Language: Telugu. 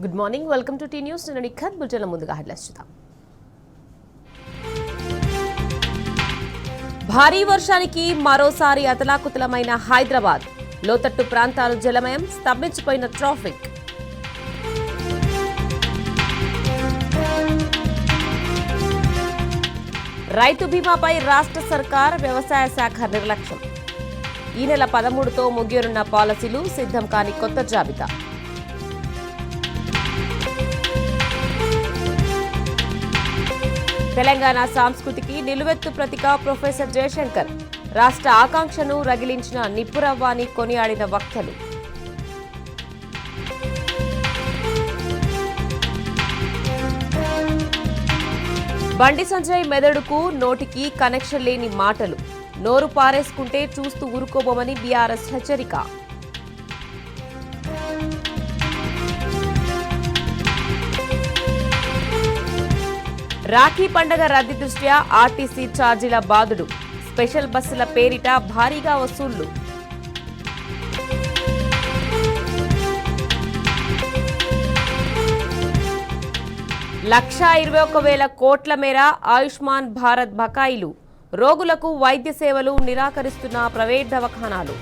Good morning, welcome to T news. నేను నిఖత్. బులెటిన్ల ముందుగా హెడ్లైన్స్ చూద్దాం. భారీ వర్షానికి మరోసారి అతలాకుతలమైన హైదరాబాద్. లోతట్టు ప్రాంతాలు జలమయం, స్తంభించిపోయిన ట్రాఫిక్. రైతు బీమాపై రాష్ట్ర సర్కార్, వ్యవసాయ శాఖ నిర్లక్ష్యం. ఈ నెల 13తో ముగియనున్న పాలసీలు, సిద్ధం కాని కొత్త జాబితా. తెలంగాణ సంస్కృతికి నిలువెత్తు ప్రతీక ప్రొఫెసర్ జయశంకర్. రాష్ట్ర ఆకాంక్షను రగిలించిన నిప్పురవ్వాని కొనియాడిన వక్తలు. బండి సంజయ్ మెదడుకు నోటికి కనెక్షన్ లేని మాటలు. నోరు పారేసుకుంటే చూస్తూ ఊరుకోబోమని బీఆర్ఎస్ హెచ్చరిక. రాఖీ పండగ రద్దీ దృష్ట్యా ఆర్టీసీ ఛార్జీల బాదుడు. స్పెషల్ బస్సుల పేరిట భారీగా వసూళ్లు. ₹1,21,000 కోట్ల మేర ఆయుష్మాన్ భారత్ బకాయిలు. రోగులకు వైద్య సేవలు నిరాకరిస్తున్న ప్రైవేట్ దవాఖానాలు.